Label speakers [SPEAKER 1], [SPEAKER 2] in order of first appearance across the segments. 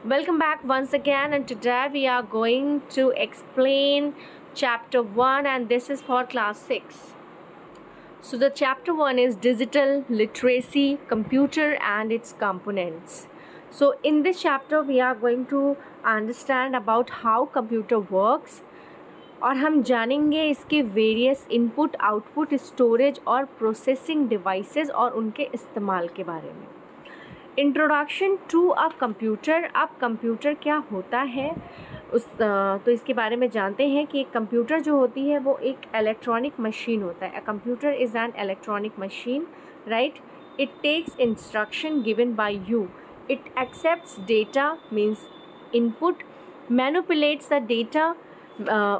[SPEAKER 1] Welcome back once again, and today we are going to explain chapter 1, and this is for class 6. So the chapter 1 is digital literacy, computer and its components. So in this chapter we are going to understand about how computer works, और हम जानेंगे इसके various input, output, storage और processing devices और उनके इस्तेमाल के बारे में। Introduction to a computer. अब कंप्यूटर क्या होता है तो इसके बारे में जानते हैं कि एक कंप्यूटर जो होती है वो एक इलेक्ट्रॉनिक मशीन होता है। A computer is an electronic machine, right? It takes instruction given by you, it accepts data means input, manipulates the data,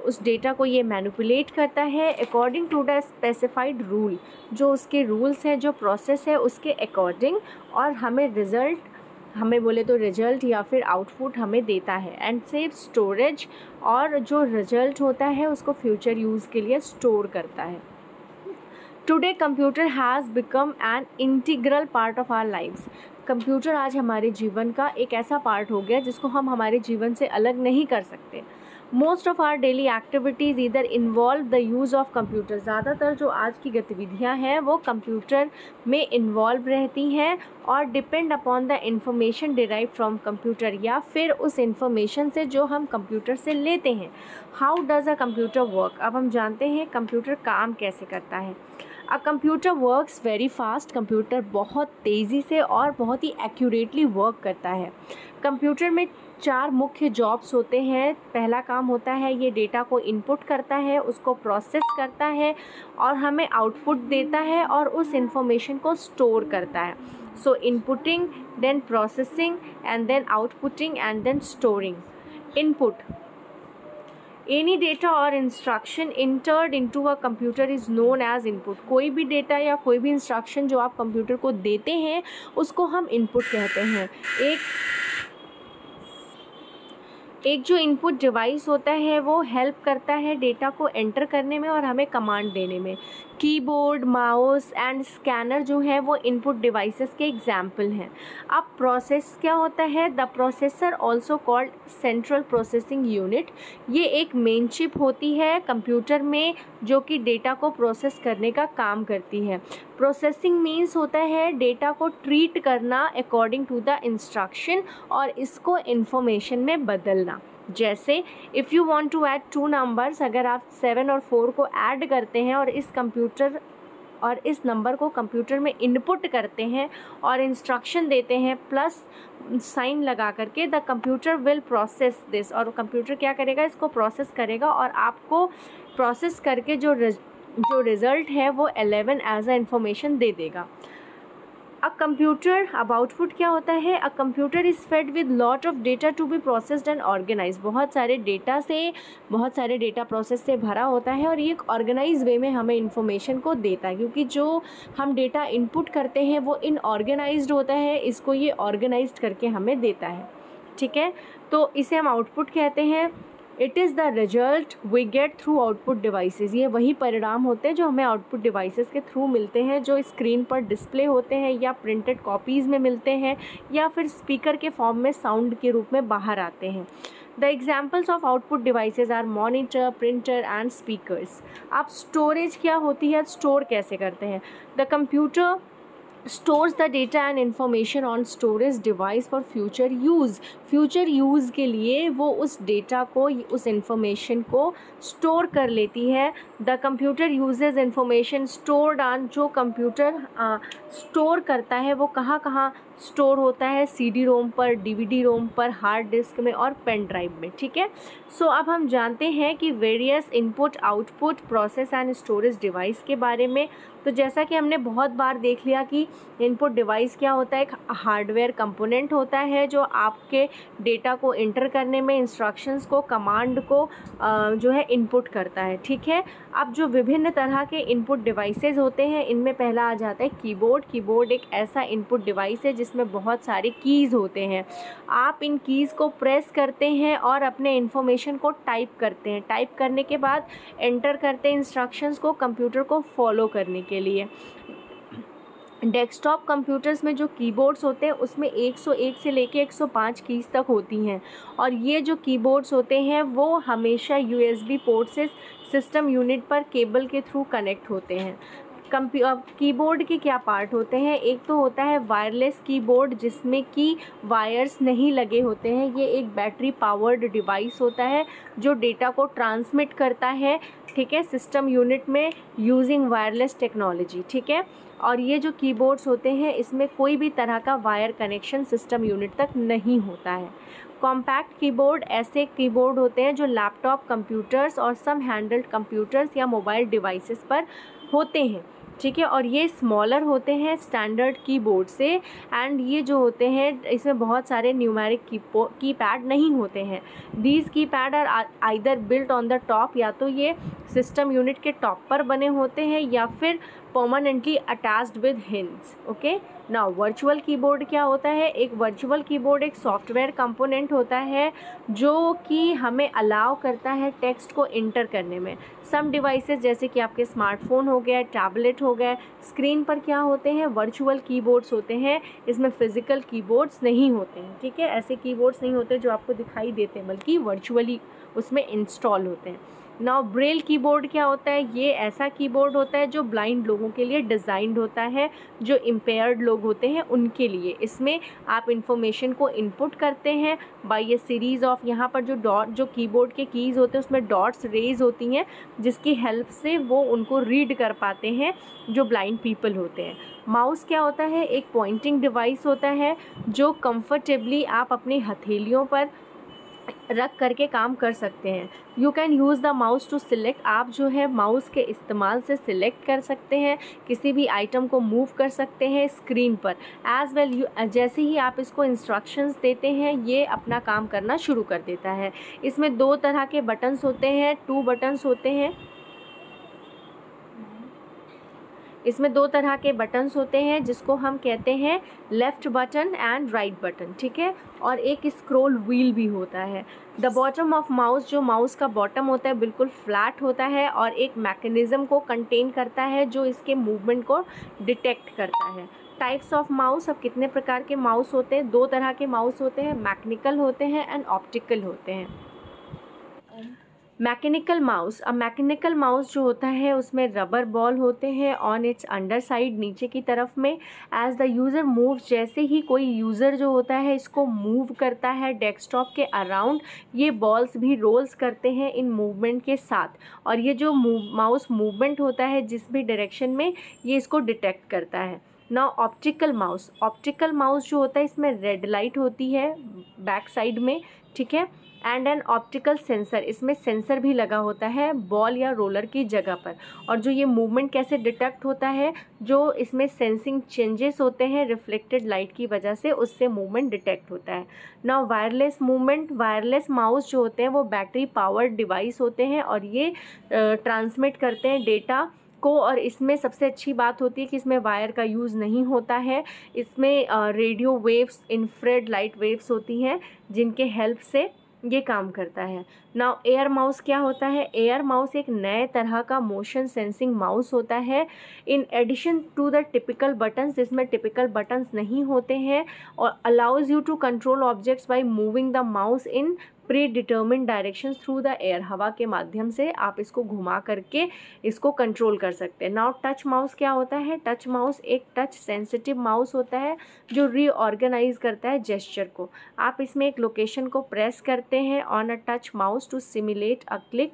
[SPEAKER 1] उस डेटा को ये मैनिपुलेट करता है according to the specified rule, जो उसके रूल्स हैं, जो प्रोसेस है उसके अकॉर्डिंग, और हमें रिज़ल्ट, हमें बोले तो रिजल्ट या फिर आउटपुट हमें देता है। एंड सेव स्टोरेज, और जो रिजल्ट होता है उसको फ्यूचर यूज़ के लिए स्टोर करता है। Today computer has become an integral part of our lifes. Computer आज हमारे जीवन का एक ऐसा पार्ट हो गया जिसको हम हमारे जीवन से अलग नहीं कर सकते। Most of our daily activities इधर involve the use of computer. ज़्यादातर जो आज की गतिविधियाँ हैं वो कंप्यूटर में इन्वॉल्व रहती हैं और depend upon the information derive from computer, या फिर उस इंफॉर्मेशन से जो हम कंप्यूटर से लेते हैं। How does a computer work? अब हम जानते हैं कंप्यूटर काम कैसे करता है। A computer works very fast. Computer बहुत तेज़ी से और बहुत ही एक्यूरेटली वर्क करता है। कंप्यूटर में 4 मुख्य जॉब्स होते हैं। पहला काम होता है ये डेटा को इनपुट करता है, उसको प्रोसेस करता है और हमें आउटपुट देता है और उस इंफॉर्मेशन को स्टोर करता है। So inputting, then processing and then outputting and then storing. Input, any data और instruction entered into a computer is known as input. कोई भी डेटा या कोई भी इंस्ट्रक्शन जो आप कंप्यूटर को देते हैं उसको हम इनपुट कहते हैं। एक जो इनपुट डिवाइस होता है वो हेल्प करता है डेटा को एंटर करने में और हमें कमांड देने में। कीबोर्ड, माउस एंड स्कैनर जो है वो इनपुट डिवाइसेस के एग्जाम्पल हैं। अब प्रोसेस क्या होता है? The processor also called central processing unit. ये एक मेन चिप होती है कंप्यूटर में जो कि डेटा को प्रोसेस करने का काम करती है। प्रोसेसिंग मीन्स होता है डेटा को ट्रीट करना अकॉर्डिंग टू द इंस्ट्रक्शन और इसको इंफॉर्मेशन में बदलना। जैसे if you want to add 2 numbers, अगर आप 7 और 4 को ऐड करते हैं और इस नंबर को कंप्यूटर में इनपुट करते हैं और इंस्ट्रक्शन देते हैं प्लस साइन लगा करके, the computer will process this. और कंप्यूटर क्या करेगा? इसको प्रोसेस करेगा और आपको प्रोसेस करके जो रिज़ल्ट है वो 11 एज अ इंफॉर्मेशन दे देगा। अ कंप्यूटर, अब आउटपुट क्या होता है? A computer is fed with lot of data to be processed and organise. बहुत सारे डेटा प्रोसेस से भरा होता है और ये एक ऑर्गेनाइज वे में हमें इंफॉर्मेशन को देता है, क्योंकि जो हम डेटा इनपुट करते हैं वो इनऑर्गेनाइज्ड होता है, इसको ये ऑर्गेनाइज्ड करके हमें देता है। ठीक है, तो इसे हम आउटपुट कहते हैं। It is the result we get through output devices. ये वही परिणाम होते हैं जो हमें आउटपुट डिवाइसेस के थ्रू मिलते हैं, जो स्क्रीन पर डिस्प्ले होते हैं या प्रिंटेड कॉपीज़ में मिलते हैं या फिर स्पीकर के फॉर्म में साउंड के रूप में बाहर आते हैं। The examples of output devices are monitor, printer and speakers. अब स्टोरेज क्या होती है? स्टोर कैसे करते हैं? The computer stores the data and information on storage device for future use. Future use के लिए वो उस डेटा को, उस इंफॉर्मेशन को स्टोर कर लेती है। The computer uses information stored on, जो कंप्यूटर स्टोर करता है वो कहाँ कहाँ स्टोर होता है? CD रोम पर, DVD रोम पर, हार्ड डिस्क में और पेन ड्राइव में। ठीक है, सो अब हम जानते हैं कि various input, output, process and storage device के बारे में। तो जैसा कि हमने बहुत बार देख लिया कि इनपुट डिवाइस क्या होता है? एक हार्डवेयर कंपोनेंट होता है जो आपके डेटा को एंटर करने में, इंस्ट्रक्शंस को, कमांड को जो है इनपुट करता है। ठीक है, अब जो विभिन्न तरह के इनपुट डिवाइसेस होते हैं इनमें पहला आ जाता है कीबोर्ड। कीबोर्ड एक ऐसा इनपुट डिवाइस है जिसमें बहुत सारे कीज़ होते हैं। आप इन कीज़ को प्रेस करते हैं और अपने इंफॉर्मेशन को टाइप करते हैं। टाइप करने के बाद एंटर करते हैं इंस्ट्रक्शंस को कंप्यूटर को फॉलो करने के लिए। डेस्कटॉप कंप्यूटर्स में जो कीबोर्ड्स होते हैं उसमें 101 से लेके 105 कीज़ तक होती हैं, और ये जो कीबोर्ड्स होते हैं वो हमेशा USB पोर्ट से सिस्टम यूनिट पर केबल के थ्रू कनेक्ट होते हैं। कीबोर्ड के क्या पार्ट होते हैं? एक तो होता है वायरलेस कीबोर्ड, जिसमें कि वायर्स नहीं लगे होते हैं। ये एक बैटरी पावर्ड डिवाइस होता है जो डेटा को ट्रांसमिट करता है, ठीक है, सिस्टम यूनिट में यूजिंग वायरलेस टेक्नोलॉजी, ठीक है। और ये जो कीबोर्ड्स होते हैं इसमें कोई भी तरह का वायर कनेक्शन सिस्टम यूनिट तक नहीं होता है। कॉम्पैक्ट कीबोर्ड ऐसे कीबोर्ड होते हैं जो लैपटॉप कंप्यूटर्स और सम हैंडल्ड कंप्यूटर्स या मोबाइल डिवाइसेस पर होते हैं, ठीक है, और ये स्मॉलर होते हैं स्टैंडर्ड कीबोर्ड से। एंड ये जो होते हैं इसमें बहुत सारे न्यूमेरिक कीपैड नहीं होते हैं। These keypad are either built on the top, या तो ये सिस्टम यूनिट के टॉप पर बने होते हैं या फिर permanently attached with hinge. Okay, now virtual keyboard क्या होता है? एक वर्चुअल कीबोर्ड एक सॉफ्टवेयर कंपोनेंट होता है जो कि हमें अलाउ करता है टेक्स्ट को इंटर करने में। सम डिवाइसेस जैसे कि आपके स्मार्टफोन हो गया, टैबलेट हो गया, स्क्रीन पर क्या होते हैं? वर्चुअल कीबोर्ड्स होते हैं। इसमें फिजिकल कीबोर्ड्स नहीं होते हैं, ठीक है, ऐसे कीबोर्ड्स नहीं होते जो आपको दिखाई देते हैं, बल्कि वर्चुअली उसमें इंस्टॉल होते हैं। नाउ ब्रेल कीबोर्ड क्या होता है? ये ऐसा कीबोर्ड होता है जो ब्लाइंड लोगों के लिए डिज़ाइंड होता है, जो इम्पेयर्ड लोग होते हैं उनके लिए। इसमें आप इंफॉर्मेशन को इनपुट करते हैं बाय ए सीरीज़ ऑफ, यहाँ पर जो डॉट, जो कीबोर्ड के कीज़ होते हैं उसमें डॉट्स रेज होती हैं, जिसकी हेल्प से वो उनको रीड कर पाते हैं जो ब्लाइंड पीपल होते हैं। माउस क्या होता है? एक पॉइंटिंग डिवाइस होता है जो कंफर्टेबली आप अपनी हथेलियों पर रख करके काम कर सकते हैं। You can use the mouse to select, आप जो है माउस के इस्तेमाल से सिलेक्ट कर सकते हैं, किसी भी आइटम को मूव कर सकते हैं स्क्रीन पर। एज वेल जैसे ही आप इसको इंस्ट्रक्शंस देते हैं ये अपना काम करना शुरू कर देता है। इसमें 2 तरह के बटन्स होते हैं, 2 बटन्स होते हैं। इसमें 2 तरह के बटन्स होते हैं जिसको हम कहते हैं left button and right button, ठीक है, और एक स्क्रॉल व्हील भी होता है। द बॉटम ऑफ माउस, जो माउस का बॉटम होता है बिल्कुल फ्लैट होता है और एक मैकेनिज़्म को कंटेन करता है जो इसके मूवमेंट को डिटेक्ट करता है। टाइप्स ऑफ माउस, अब कितने प्रकार के माउस होते हैं? 2 तरह के माउस होते हैं, मैकेनिकल होते हैं एंड ऑप्टिकल होते हैं। मैकेनिकल माउस, अब मैकेनिकल माउस जो होता है उसमें रबर बॉल होते हैं ऑन इट्स अंडर साइड, नीचे की तरफ में। एज द यूज़र मूव्स, जैसे ही कोई यूज़र जो होता है इसको मूव करता है डेस्कटॉप के अराउंड, ये बॉल्स भी रोल्स करते हैं इन मूवमेंट के साथ, और ये जो माउस मूवमेंट होता है जिस भी डायरेक्शन में, ये इसको डिटेक्ट करता है। Now optical mouse, optical mouse जो होता है इसमें रेड लाइट होती है बैक साइड में, ठीक है, एंड एन ऑप्टिकल सेंसर, इसमें सेंसर भी लगा होता है बॉल या रोलर की जगह पर। और जो ये मूवमेंट कैसे डिटेक्ट होता है, जो इसमें सेंसिंग चेंजेस होते हैं रिफ्लेक्टेड लाइट की वजह से, उससे मूवमेंट डिटेक्ट होता है। Now wireless movement, wireless mouse जो होते हैं वो बैटरी पावर्ड डिवाइस होते हैं और ये ट्रांसमिट करते हैं डेटा को, और इसमें सबसे अच्छी बात होती है कि इसमें वायर का यूज़ नहीं होता है। इसमें radio waves, infrared light waves होती हैं जिनके हेल्प से ये काम करता है। नाउ एयर माउस क्या होता है? एयर माउस एक नए तरह का मोशन सेंसिंग माउस होता है in addition to the typical buttons, जिसमें टिपिकल बटन्स नहीं होते हैं, और allows you to control objects by moving the mouse in predetermined directions through the air, हवा के माध्यम से आप इसको घुमा करके इसको कंट्रोल कर सकते हैं। नाउ टच माउस क्या होता है? टच माउस एक टच सेंसिटिव माउस होता है जो रीऑर्गेनाइज करता है जेस्चर को। आप इसमें एक लोकेशन को प्रेस करते हैं on a touch mouse to simulate a click.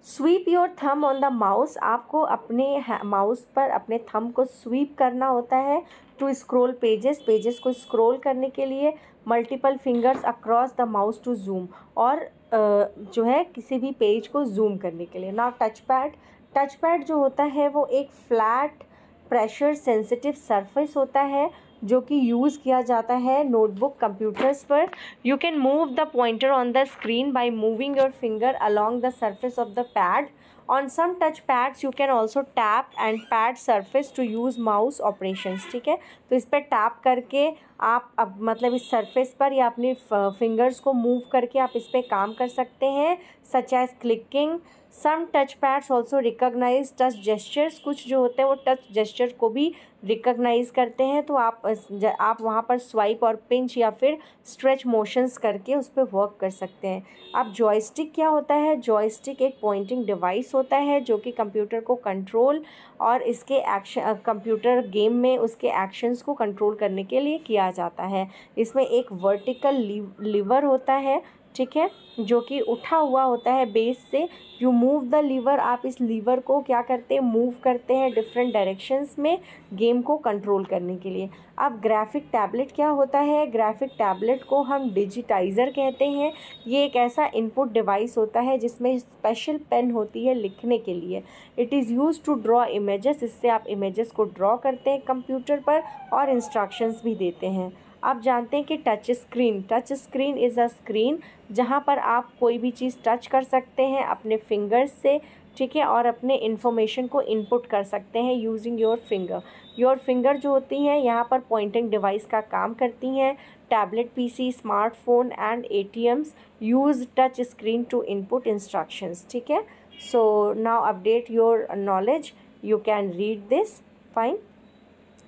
[SPEAKER 1] Sweep your thumb on the mouse, आपको अपने माउस पर अपने थंब को स्वीप करना होता है टू स्क्रॉल पेजेस, पेजेस को स्क्रॉल करने के लिए। Multiple fingers across the mouse to zoom, और जो है किसी भी पेज को जूम करने के लिए। Now touch pad, touch pad जो होता है वो एक फ्लैट प्रेशर सेंसिटिव सरफेस होता है जो कि यूज़ किया जाता है नोटबुक कंप्यूटर्स पर। You can move the pointer on the screen by moving your finger along the surface of the pad. On some touch pads you can also tap and pad surface to use mouse operations, ठीक है, तो इस पर tap करके आप अब मतलब इस सरफेस पर या अपनी फिंगर्स को मूव करके आप इस पर काम कर सकते हैं, such as clicking, some touch pads also recognise touch gestures, कुछ जो होते हैं वो टच जेस्चर को भी रिकॉग्नाइज करते हैं, तो आप वहाँ पर स्वाइप और पिंच या फिर स्ट्रेच मोशंस करके उस पर वर्क कर सकते हैं। अब जॉयस्टिक क्या होता है? जॉयस्टिक एक पॉइंटिंग डिवाइस होता है जो कि कंप्यूटर को कंट्रोल और इसके एक्शन कंप्यूटर गेम में उसके एक्शंस को कंट्रोल करने के लिए किया जाता है। इसमें एक वर्टिकल लीवर होता है, ठीक है, जो कि उठा हुआ होता है बेस से। यू मूव द लीवर, आप इस लीवर को क्या करते हैं? मूव करते हैं डिफरेंट डायरेक्शंस में गेम को कंट्रोल करने के लिए। अब ग्राफिक टैबलेट क्या होता है? ग्राफिक टैबलेट को हम डिजिटाइज़र कहते हैं। ये एक ऐसा इनपुट डिवाइस होता है जिसमें स्पेशल पेन होती है लिखने के लिए। It is use to draw images, इससे आप इमेजेस को ड्रॉ करते हैं कंप्यूटर पर और इंस्ट्रक्शंस भी देते हैं। आप जानते हैं कि touch screen is a screen जहाँ पर आप कोई भी चीज़ टच कर सकते हैं अपने फिंगर्स से, ठीक है, और अपने इन्फॉर्मेशन को इनपुट कर सकते हैं यूजिंग योर फिंगर जो होती हैं यहाँ पर पॉइंटिंग डिवाइस का काम करती हैं। Tablet, PC, smartphone and ATMs use touch screen to input instructions, ठीक है। So now update your knowledge, you can read this, fine.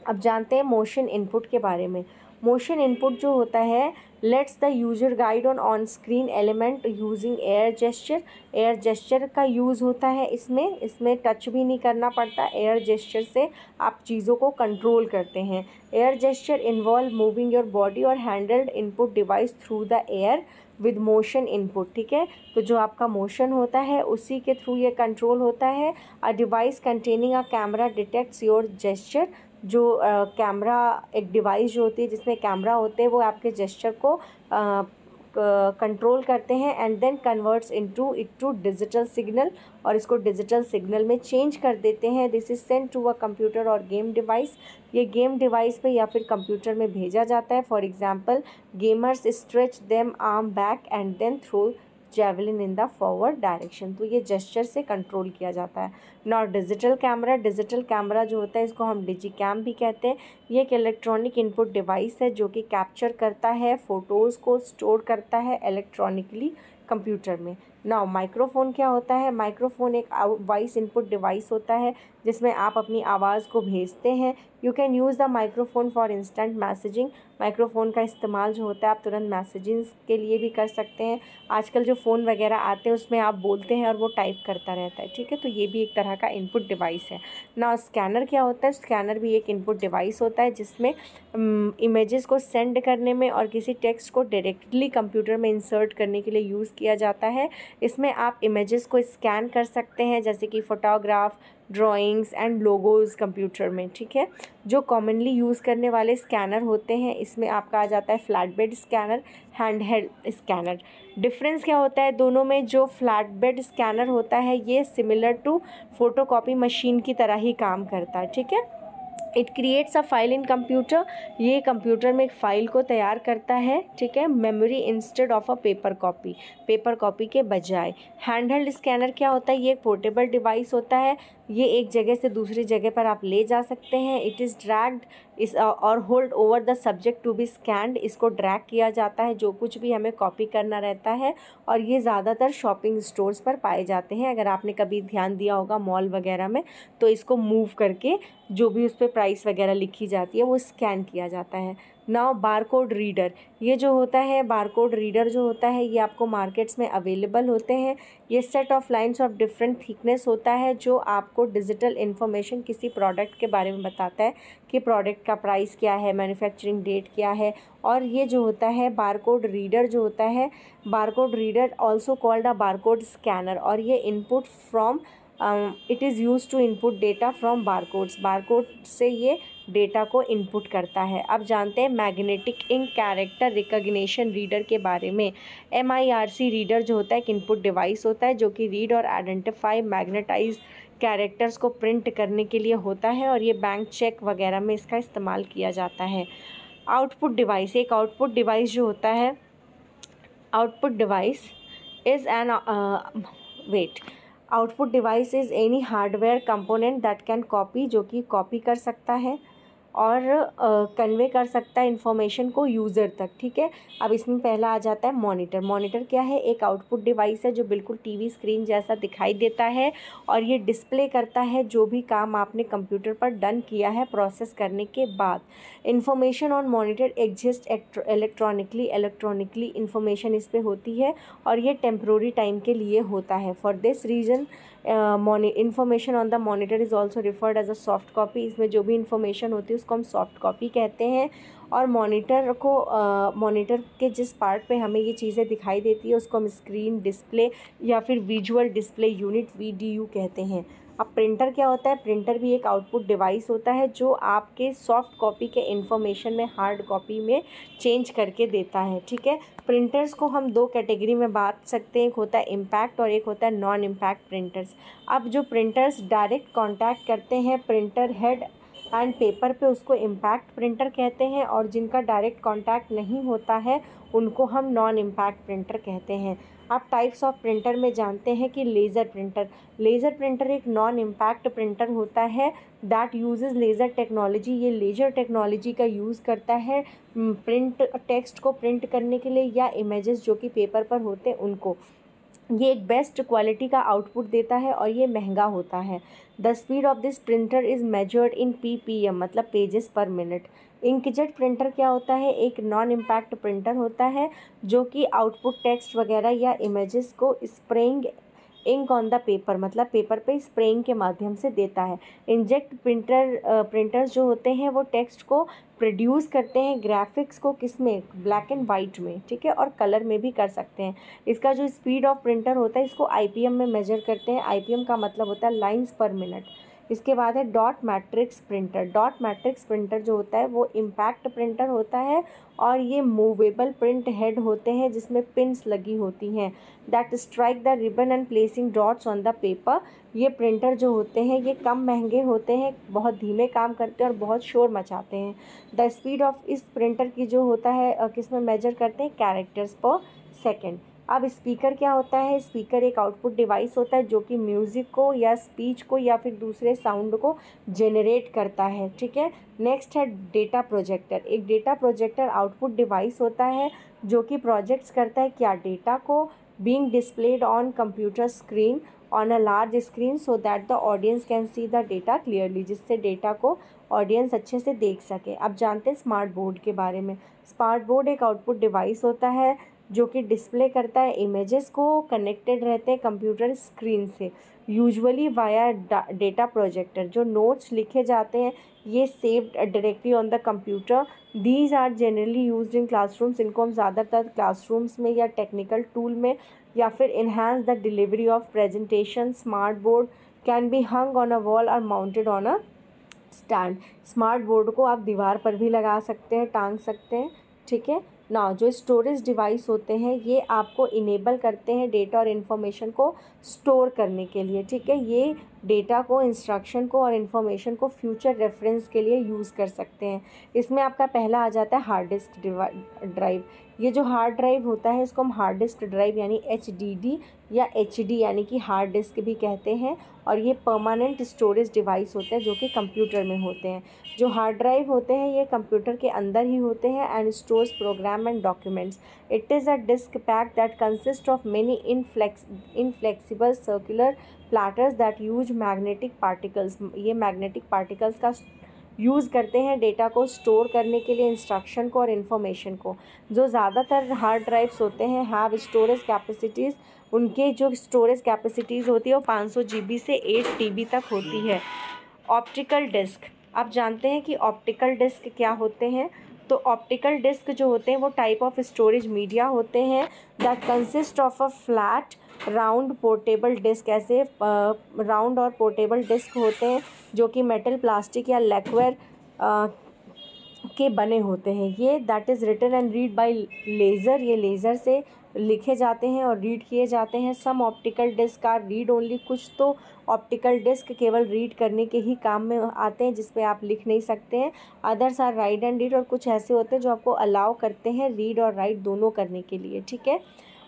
[SPEAKER 1] अब जानते हैं मोशन इनपुट के बारे में। मोशन इनपुट जो होता है, let's the user guide on screen element using air gesture का यूज़ होता है इसमें टच भी नहीं करना पड़ता। एयर जेस्चर से आप चीज़ों को कंट्रोल करते हैं। Air gesture involve moving your body और handheld input device through the air with motion input, ठीक है। तो जो आपका मोशन होता है उसी के थ्रू ये कंट्रोल होता है। A device containing a camera detects your gesture, जो कैमरा एक डिवाइस जो होती है जिसमें कैमरा होते हैं वो आपके जेस्चर को कंट्रोल करते हैं and then converts into digital signal, और इसको डिजिटल सिग्नल में चेंज कर देते हैं। This is send to a computer और गेम डिवाइस, ये गेम डिवाइस पे या फिर कंप्यूटर में भेजा जाता है। For example gamers stretch them arm back and then throw javelin in the forward direction, तो ये जेस्चर से कंट्रोल किया जाता है। नॉट डिजिटल कैमरा जो होता है इसको हम डिजिकैम भी कहते हैं। ये एक इलेक्ट्रॉनिक इनपुट डिवाइस है जो कि कैप्चर करता है फ़ोटोज़ को, स्टोर करता है इलेक्ट्रॉनिकली कंप्यूटर में। नाउ माइक्रोफोन क्या होता है? माइक्रोफोन एक वॉइस इनपुट डिवाइस होता है जिसमें आप अपनी आवाज़ को भेजते हैं। You can use the microphone for instant messaging, microphone का इस्तेमाल जो होता है आप तुरंत मैसेजिंग के लिए भी कर सकते हैं। आजकल जो फ़ोन वगैरह आते हैं उसमें आप बोलते हैं और वो टाइप करता रहता है, ठीक है, तो ये भी एक तरह का इनपुट डिवाइस है। नाउ स्कैनर क्या होता है? स्कैनर भी एक इनपुट डिवाइस होता है जिसमें इमेजेस को सेंड करने में और किसी टेक्स्ट को डायरेक्टली कंप्यूटर में इंसर्ट करने के लिए यूज़ किया जाता है। इसमें आप इमेजेस को स्कैन कर सकते हैं जैसे कि photograph, drawings and logos computer में, ठीक है। जो कॉमनली यूज़ करने वाले स्कैनर होते हैं इसमें आपका आ जाता है flat bed scanner, hand held scanner. Difference क्या होता है दोनों में? जो फ्लैट बेड स्कैनर होता है ये सिमिलर टू फोटोकॉपी मशीन की तरह ही काम करता है, ठीक है। It creates a file in computer, ये कंप्यूटर में एक फ़ाइल को तैयार करता है, ठीक है, memory instead of a paper copy के बजाय। हैंडहेल्ड स्कैनर क्या होता है? ये एक पोर्टेबल डिवाइस होता है, ये एक जगह से दूसरी जगह पर आप ले जा सकते हैं। It is dragged is or hold over the subject to be scanned, इसको ड्रैग किया जाता है जो कुछ भी हमें कॉपी करना रहता है, और ये ज़्यादातर शॉपिंग स्टोर्स पर पाए जाते हैं। अगर आपने कभी ध्यान दिया होगा मॉल वगैरह में, तो इसको मूव करके जो भी उस पर प्राइस वगैरह लिखी जाती है वो स्कैन किया जाता है। नाउ बारकोड रीडर, ये जो होता है बारकोड रीडर जो होता है ये आपको मार्केट्स में अवेलेबल होते हैं। ये set of lines of different thickness होता है जो आपको डिजिटल इन्फॉर्मेशन किसी प्रोडक्ट के बारे में बताता है कि प्रोडक्ट का प्राइस क्या है, मैन्युफैक्चरिंग डेट क्या है। और ये जो होता है बारकोड रीडर जो होता है, barcode reader also called a barcode scanner, और ये input from it is use to input data from barcode से ये डेटा को इनपुट करता है। अब जानते हैं magnetic ink character recognition reader के बारे में। MIRC रीडर जो होता है एक इनपुट डिवाइस होता है जो कि रीड और आइडेंटिफाई मैग्नेटाइज कैरेक्टर्स को प्रिंट करने के लिए होता है, और ये बैंक चेक वगैरह में इसका इस्तेमाल किया जाता है। आउटपुट डिवाइस, एक आउटपुट डिवाइस जो होता है, output device is an output device is any hardware component that can copy, जो कि कॉपी कर सकता है। और कन्वे कर सकता है इन्फॉर्मेशन को यूज़र तक, ठीक है। अब इसमें पहला आ जाता है मॉनिटर। मॉनिटर क्या है? एक आउटपुट डिवाइस है जो बिल्कुल टीवी स्क्रीन जैसा दिखाई देता है और ये डिस्प्ले करता है जो भी काम आपने कंप्यूटर पर डन किया है प्रोसेस करने के बाद। Information on monitor exist electronically information इस पे होती है और ये टेम्प्रोरी टाइम के लिए होता है। For this reason information on the monitor is also referred as a soft copy. इसमें जो भी इन्फॉर्मेशन होती है उसको हम सॉफ्ट कॉपी कहते हैं। और मॉनिटर के जिस पार्ट पे हमें ये चीज़ें दिखाई देती है उसको हम स्क्रीन डिस्प्ले या फिर विजुअल डिस्प्ले यूनिट VDU कहते हैं। अब प्रिंटर क्या होता है? प्रिंटर भी एक आउटपुट डिवाइस होता है जो आपके सॉफ्ट कॉपी के इन्फॉर्मेशन में हार्ड कॉपी में चेंज करके देता है, ठीक है। प्रिंटर्स को हम दो कैटेगरी में बांट सकते हैं, एक होता है इम्पैक्ट और एक होता है नॉन इम्पैक्ट प्रिंटर्स। अब जो प्रिंटर्स डायरेक्ट कांटेक्ट करते हैं प्रिंटर हेड एंड पेपर पे उसको इम्पैक्ट प्रिंटर कहते हैं और जिनका डायरेक्ट कांटेक्ट नहीं होता है उनको हम नॉन इम्पैक्ट प्रिंटर कहते हैं। आप टाइप्स ऑफ प्रिंटर में जानते हैं कि लेज़र प्रिंटर एक नॉन इम्पैक्ट प्रिंटर होता है दैट यूजेस लेज़र टेक्नोलॉजी। ये लेज़र टेक्नोलॉजी का यूज़ करता है प्रिंट टेक्स्ट को प्रिंट करने के लिए या इमेजेस जो कि पेपर पर होते हैं उनको। ये एक बेस्ट क्वालिटी का आउटपुट देता है और ये महंगा होता है। The speed of this printer is measured in PPM मतलब पेजेस पर मिनट। इंकजेट प्रिंटर क्या होता है? एक नॉन इम्पैक्ट प्रिंटर होता है जो कि आउटपुट टेक्स्ट वगैरह या इमेजेस को spraying ink on the paper मतलब पेपर पे स्प्रेइंग के माध्यम से देता है। इंजेक्ट प्रिंटर्स जो होते हैं वो टेक्स्ट को प्रोड्यूस करते हैं ग्राफिक्स को किस में? ब्लैक एंड वाइट में, ठीक है, और कलर में भी कर सकते हैं। इसका जो स्पीड ऑफ प्रिंटर होता है इसको IPM में मेजर करते हैं। IPM का मतलब होता है लाइंस पर मिनट। इसके बाद है डॉट मैट्रिक्स प्रिंटर जो होता है वो इम्पैक्ट प्रिंटर होता है और ये मूवेबल प्रिंट हेड होते हैं जिसमें पिन्स लगी होती हैं that strike the ribbon and placing dots on the paper. ये प्रिंटर जो होते हैं ये कम महंगे होते हैं, बहुत धीमे काम करते हैं और बहुत शोर मचाते हैं। द स्पीड ऑफ इस प्रिंटर की जो होता है किस में मेजर करते हैं? कैरेक्टर्स पर सेकेंड। अब स्पीकर क्या होता है? स्पीकर एक आउटपुट डिवाइस होता है जो कि म्यूज़िक को या स्पीच को या फिर दूसरे साउंड को जनरेट करता है, ठीक है। नेक्स्ट है डेटा प्रोजेक्टर। एक डेटा प्रोजेक्टर आउटपुट डिवाइस होता है जो कि प्रोजेक्ट्स करता है क्या? डेटा को being displayed on computer screen on a large screen so that the audience can see the data clearly, जिससे डेटा को ऑडियंस अच्छे से देख सके। अब जानते हैं स्मार्ट बोर्ड के बारे में। स्मार्ट बोर्ड एक आउटपुट डिवाइस होता है जो कि डिस्प्ले करता है इमेजेस को, कनेक्टेड रहते हैं कंप्यूटर स्क्रीन से यूजुअली वाया डेटा प्रोजेक्टर। जो नोट्स लिखे जाते हैं ये saved directly on the computer. These are generally used in classrooms. इनको हम ज़्यादातर क्लासरूम्स में या टेक्निकल टूल में या फिर enhance the delivery of presentation. Smart board can be hung on a wall और mounted on a stand. Smart board को आप दीवार पर भी लगा सकते हैं, टांग सकते हैं, ठीक है ना। जो स्टोरेज डिवाइस होते हैं ये आपको इनेबल करते हैं डेटा और इन्फॉर्मेशन को स्टोर करने के लिए, ठीक है। ये डेटा को, इंस्ट्रक्शन को और इन्फॉर्मेशन को फ्यूचर रेफरेंस के लिए यूज़ कर सकते हैं। इसमें आपका पहला आ जाता है हार्ड डिस्क ड्राइव। ये जो हार्ड ड्राइव होता है इसको हम हार्ड डिस्क ड्राइव यानी HDD या HD यानी कि हार्ड डिस्क भी कहते हैं और ये परमानेंट स्टोरेज डिवाइस होते हैं जो कि कंप्यूटर में होते हैं। जो हार्ड ड्राइव होते हैं ये कंप्यूटर के अंदर ही होते हैं and stores program and documents. It is a disk pack that consist of many inflexible circular platters that use magnetic particles. ये मैग्नेटिक पार्टिकल्स का यूज़ करते हैं डेटा को स्टोर करने के लिए, इंस्ट्रक्शन को और इन्फॉर्मेशन को। जो ज़्यादातर हार्ड ड्राइव्स होते हैं हैव स्टोरेज कैपेसिटीज़, उनके जो स्टोरेज कैपेसिटीज़ होती है वो 500 GB से 8 TB तक होती है। ऑप्टिकल डिस्क, आप जानते हैं कि ऑप्टिकल डिस्क क्या होते हैं? तो ऑप्टिकल डिस्क जो होते हैं वो टाइप ऑफ स्टोरेज मीडिया होते हैं that consist of a flat round portable disk. ऐसे राउंड और पोर्टेबल डिस्क होते हैं जो कि मेटल, प्लास्टिक या लैक्वेयर के बने होते हैं। ये that is written and read by laser. ये लेज़र से लिखे जाते हैं और रीड किए जाते हैं। Some optical disc are read only, कुछ तो ऑप्टिकल डिस्क केवल रीड करने के ही काम में आते हैं जिस पे आप लिख नहीं सकते हैं। Others are write and read, और कुछ ऐसे होते हैं जो आपको अलाउ करते हैं रीड और राइट दोनों करने के लिए, ठीक है।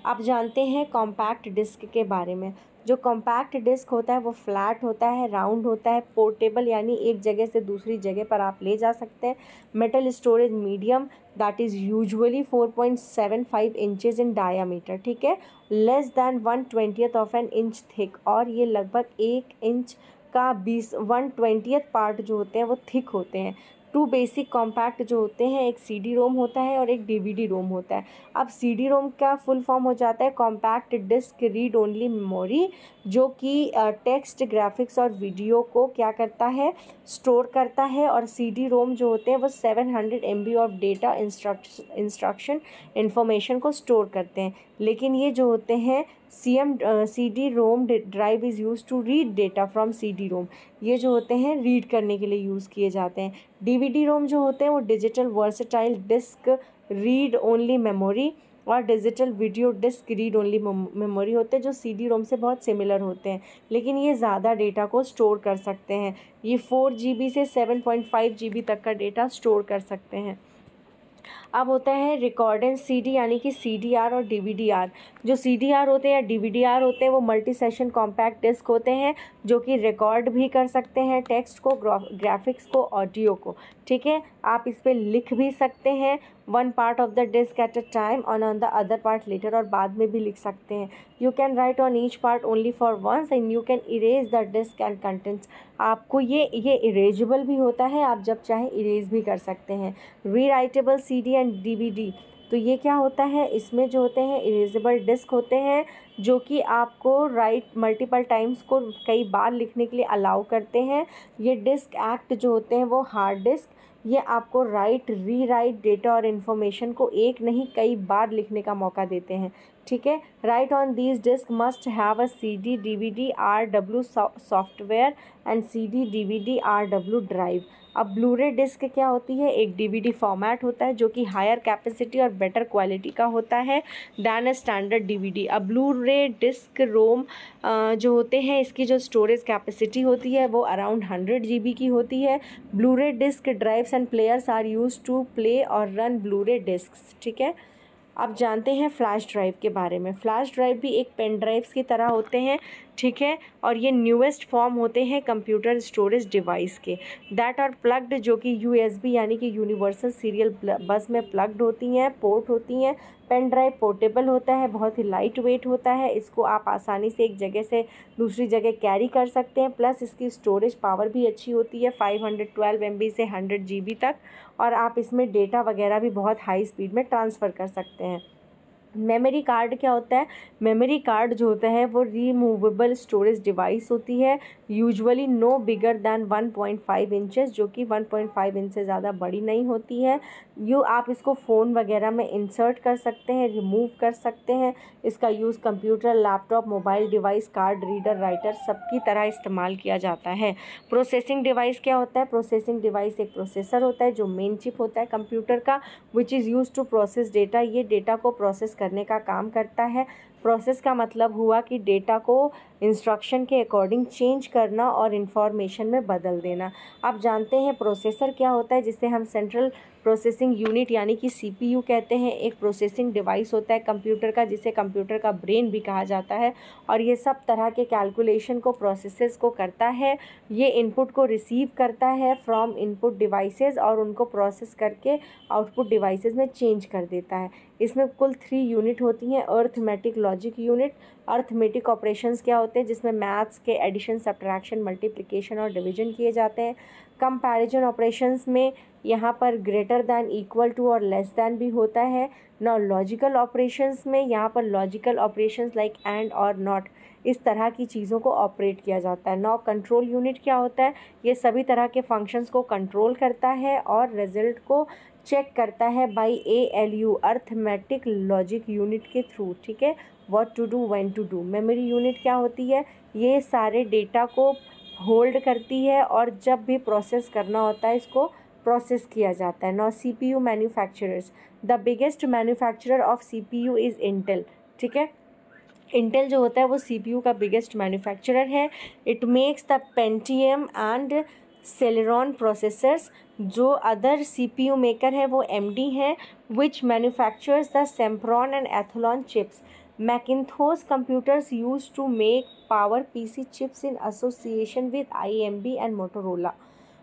[SPEAKER 1] आप जानते हैं कॉम्पैक्ट डिस्क के बारे में। जो कॉम्पैक्ट डिस्क होता है वो फ्लैट होता है, राउंड होता है, पोर्टेबल यानी एक जगह से दूसरी जगह पर आप ले जा सकते हैं। Metal storage medium that is usually 4.75 inches in diameter, ठीक है, less than 1/20 of an inch thick, और ये लगभग 1 इंच का 1/20 पार्ट जो होते हैं वो थिक होते हैं। टू बेसिक कॉम्पैक्ट जो होते हैं, एक CD रोम होता है और एक DVD रोम होता है। अब CD रोम का फुल फॉर्म हो जाता है compact disk read only memory, जो कि टेक्स्ट, ग्राफिक्स और वीडियो को क्या करता है, स्टोर करता है। और CD रोम जो होते हैं वो 700 MB of data instruction information को स्टोर करते हैं। लेकिन ये जो होते हैं CD ROM drive is use to read data from CD ROM, ये जो होते हैं रीड करने के लिए यूज़ किए जाते हैं। DVD रोम जो होते हैं वो digital versatile disc read only memory और digital video disc read only memory होते हैं, जो CD रोम से बहुत सिमिलर होते हैं, लेकिन ये ज़्यादा डेटा को स्टोर कर सकते हैं। ये 4 GB से 7.5 GB तक का डेटा स्टोर कर सकते हैं। अब होता है रिकॉर्डेंस CD यानी कि CDR और DVD-R। जो CDR होते हैं या DVD-R होते हैं वो मल्टी सेशन कॉम्पैक्ट डिस्क होते हैं, जो कि रिकॉर्ड भी कर सकते हैं टेक्स्ट को, ग्राफिक्स को, ऑडियो को, ठीक है। आप इस पर लिख भी सकते हैं, one part of the disk at a time on the other part later, और बाद में भी लिख सकते हैं। You can write on each part only for once and you can erase the disk and contents. आपको ये इरेजेबल भी होता है, आप जब चाहे इरेज भी कर सकते हैं। रीराइटेबल CD एंड DVD, तो ये क्या होता है, इसमें जो होते हैं इरेजेबल डिस्क होते हैं, जो कि आपको राइट मल्टीपल टाइम्स को कई बार लिखने के लिए अलाउ करते हैं। ये डिस्क एक्ट जो होते हैं वो हार्ड डिस्क, ये आपको रीराइट डेटा और इन्फॉर्मेशन को एक नहीं कई बार लिखने का मौका देते हैं, ठीक है। Write on these disk must have a CD DVD RW software and CD DVD RW drive. अब ब्लूरे डिस्क क्या होती है, एक DVD फॉर्मेट होता है जो कि हायर कैपेसिटी और बेटर क्वालिटी का होता है दैन अ स्टैंडर्ड DVD। अब ब्लूरे डिस्क रोम जो होते हैं, इसकी जो स्टोरेज कैपेसिटी होती है वो अराउंड 100 GB की होती है। Blu-ray disk drives and players are use to play or run Blu-ray disk, ठीक है। अब जानते हैं फ्लैश ड्राइव के बारे में। फ्लैश ड्राइव भी एक पेन ड्राइव्स की तरह होते हैं, ठीक है, और ये न्यूएस्ट फॉर्म होते हैं कंप्यूटर स्टोरेज डिवाइस के, दैट आर प्लग्ड, जो कि USB यानी कि यूनिवर्सल सीरियल बस में प्लग्ड होती हैं, पोर्ट होती हैं। पेन ड्राइव पोर्टेबल होता है, बहुत ही लाइट वेट होता है, इसको आप आसानी से एक जगह से दूसरी जगह कैरी कर सकते हैं, प्लस इसकी स्टोरेज पावर भी अच्छी होती है 512 MB से 100 GB तक, और आप इसमें डेटा वगैरह भी बहुत हाई स्पीड में ट्रांसफ़र कर सकते हैं। मेमोरी कार्ड क्या होता है, मेमोरी कार्ड जो होता है वो रिमूवेबल स्टोरेज डिवाइस होती है, usually no bigger than 1.5 inches, जो कि 1.5 इंच से ज़्यादा बड़ी नहीं होती है। आप इसको फ़ोन वगैरह में इंसर्ट कर सकते हैं, रिमूव कर सकते हैं। इसका use computer, laptop, mobile device, card reader, writer सबकी तरह इस्तेमाल किया जाता है। प्रोसेसिंग डिवाइस क्या होता है, प्रोसेसिंग डिवाइस एक प्रोसेसर होता है जो मेन चिप होता है कंप्यूटर का, which is use to process data, ये डेटा को प्रोसेस करने का काम करता है। प्रोसेस का मतलब हुआ कि डेटा को इंस्ट्रक्शन के अकॉर्डिंग चेंज करना और इन्फॉर्मेशन में बदल देना। आप जानते हैं प्रोसेसर क्या होता है, जिसे हम सेंट्रल प्रोसेसिंग यूनिट यानी कि CPU कहते हैं। एक प्रोसेसिंग डिवाइस होता है कंप्यूटर का, जिसे कंप्यूटर का ब्रेन भी कहा जाता है, और ये सब तरह के कैलकुलेशन को, प्रोसेसेस को करता है। ये इनपुट को रिसीव करता है फ्रॉम इनपुट डिवाइसेस और उनको प्रोसेस करके आउटपुट डिवाइसेस में चेंज कर देता है। इसमें कुल 3 यूनिट होती हैं। Arithmetic logic unit, arithmetic operations क्या होते हैं, जिसमें मैथ्स के एडिशन, सब्ट्रैक्शन, मल्टीप्लिकेशन और डिवीजन किए जाते हैं। कंपैरिजन ऑपरेशंस में यहाँ पर ग्रेटर दैन, इक्वल टू और लेस दैन भी होता है। नौ लॉजिकल ऑपरेशंस में यहाँ पर लॉजिकल ऑपरेशंस लाइक एंड और नॉट, इस तरह की चीज़ों को ऑपरेट किया जाता है। नौ कंट्रोल यूनिट क्या होता है, ये सभी तरह के फंक्शंस को कंट्रोल करता है और रिजल्ट को चेक करता है by ALU, arithmetic logic unit के थ्रू, ठीक है। What to do, when to do. Memory unit क्या होती है, ये सारे डेटा को होल्ड करती है और जब भी प्रोसेस करना होता है इसको प्रोसेस किया जाता है। Now CPU manufacturers, the biggest manufacturer of CPU is Intel, ठीक है। इंटेल जो होता है वो CPU का बिगेस्ट मैन्युफैक्चरर है। It makes the Pentium and Celeron processors. जो अदर CPU मेकर है वो AMD हैं, which manufactures the Sempron and Athlon chips. Macintosh computers used to make PowerPC chips in association with IMB and Motorola.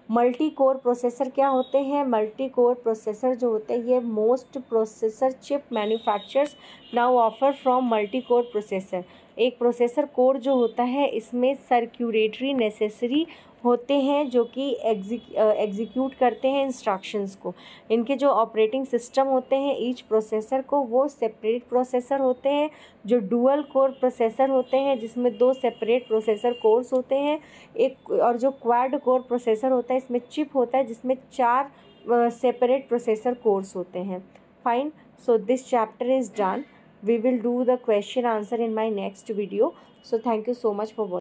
[SPEAKER 1] Multi core processor क्या होते हैं? Multi core processor जो होते हैं ये most processor chip manufacturers now offer from multi core processor. एक processor core जो होता है इसमें सर्क्यूलेटरी नेसेसरी होते हैं जो कि एग्जीक्यूट करते हैं इंस्ट्रक्शंस को। इनके जो ऑपरेटिंग सिस्टम होते हैं ईच प्रोसेसर को वो सेपरेट प्रोसेसर होते हैं। जो डुअल कोर प्रोसेसर होते हैं जिसमें 2 सेपरेट प्रोसेसर कोर्स होते हैं एक, और जो क्वाड कोर प्रोसेसर होता है इसमें चिप होता है जिसमें 4 सेपरेट प्रोसेसर कोर्स होते हैं। Fine, so this chapter is done. We will do the question answer in my next video. So thank you so much for watching.